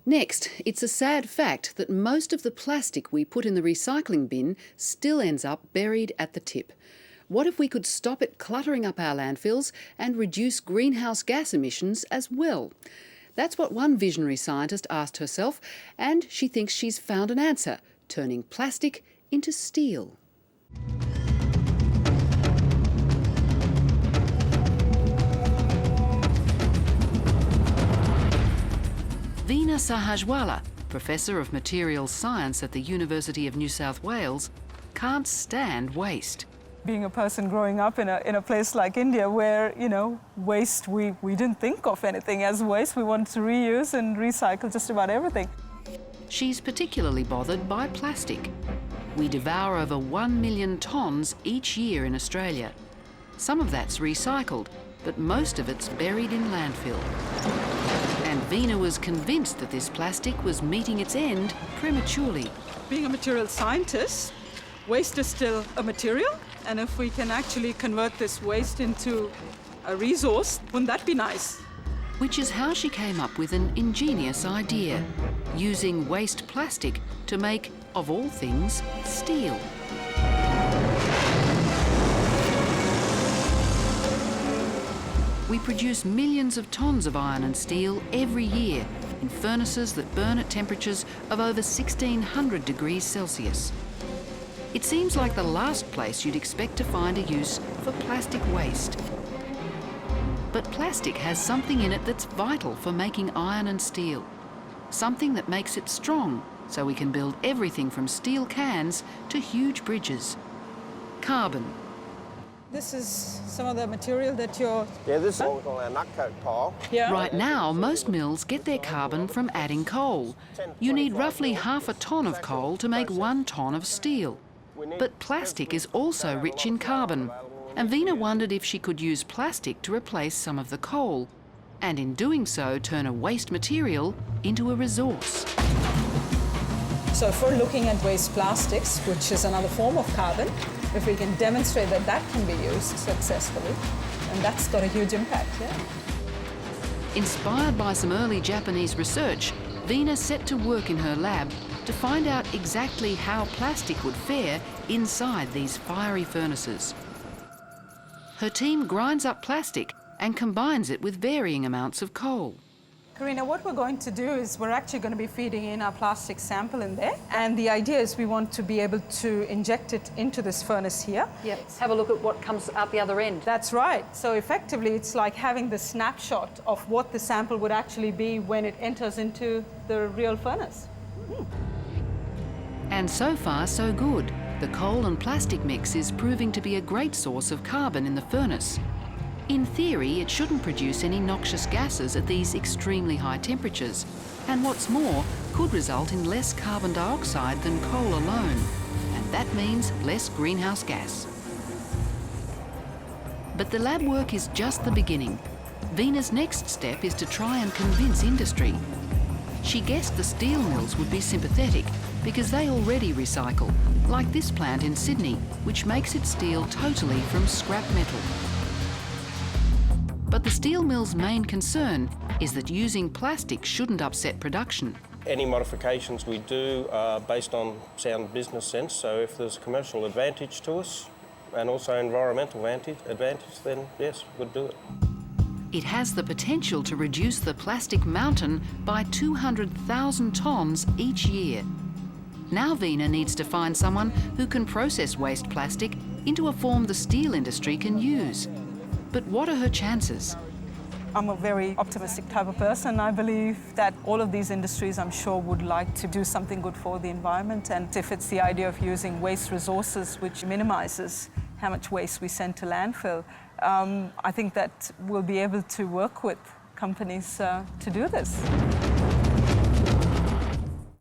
Next, it's a sad fact that most of the plastic we put in the recycling bin still ends up buried at the tip. What if we could stop it cluttering up our landfills and reduce greenhouse gas emissions as well? That's what one visionary scientist asked herself, and she thinks she's found an answer, turning plastic into steel. Veena Sahajwalla, Professor of Materials Science at the University of New South Wales, can't stand waste. Being a person growing up in a place like India where, waste, we didn't think of anything as waste. We wanted to reuse and recycle just about everything. She's particularly bothered by plastic. We devour over 1 million tonnes each year in Australia. Some of that's recycled, but most of it's buried in landfill. And Veena was convinced that this plastic was meeting its end prematurely. Being a material scientist, waste is still a material, and if we can actually convert this waste into a resource, wouldn't that be nice? Which is how she came up with an ingenious idea, using waste plastic to make, of all things, steel. We produce millions of tonnes of iron and steel every year in furnaces that burn at temperatures of over 1600 degrees Celsius. It seems like the last place you'd expect to find a use for plastic waste. But plastic has something in it that's vital for making iron and steel. Something that makes it strong, so we can build everything from steel cans to huge bridges. Carbon. This is some of the material that you're... Yeah, this is what we call our nut coke pile. Yeah. Right now, most mills get their carbon from adding coal. You need roughly half a tonne of coal to make 1 tonne of steel. But plastic is also rich in carbon, and Veena wondered if she could use plastic to replace some of the coal, and in doing so turn a waste material into a resource. So if we're looking at waste plastics, which is another form of carbon, if we can demonstrate that that can be used successfully, and that's got a huge impact, yeah. Inspired by some early Japanese research, Veena set to work in her lab to find out exactly how plastic would fare inside these fiery furnaces. Her team grinds up plastic and combines it with varying amounts of coal. Karina, what we're going to do is we're actually going to be feeding in our plastic sample in there. And the idea is we want to be able to inject it into this furnace here. Yes. Have a look at what comes out the other end. That's right. So effectively, it's like having the snapshot of what the sample would actually be when it enters into the real furnace. And so far, so good. The coal and plastic mix is proving to be a great source of carbon in the furnace. In theory, it shouldn't produce any noxious gases at these extremely high temperatures, and what's more, could result in less carbon dioxide than coal alone, and that means less greenhouse gas. But the lab work is just the beginning. Veena's next step is to try and convince industry. She guessed the steel mills would be sympathetic because they already recycle, like this plant in Sydney, which makes its steel totally from scrap metal. But the steel mill's main concern is that using plastic shouldn't upset production. Any modifications we do are based on sound business sense, so if there's commercial advantage to us and also environmental advantage, then yes, we'd do it. It has the potential to reduce the plastic mountain by 200,000 tonnes each year. Now Veena needs to find someone who can process waste plastic into a form the steel industry can use. But what are her chances? I'm a very optimistic type of person. I believe that all of these industries, I'm sure, would like to do something good for the environment. And if it's the idea of using waste resources, which minimizes how much waste we send to landfill, I think that we'll be able to work with companies to do this.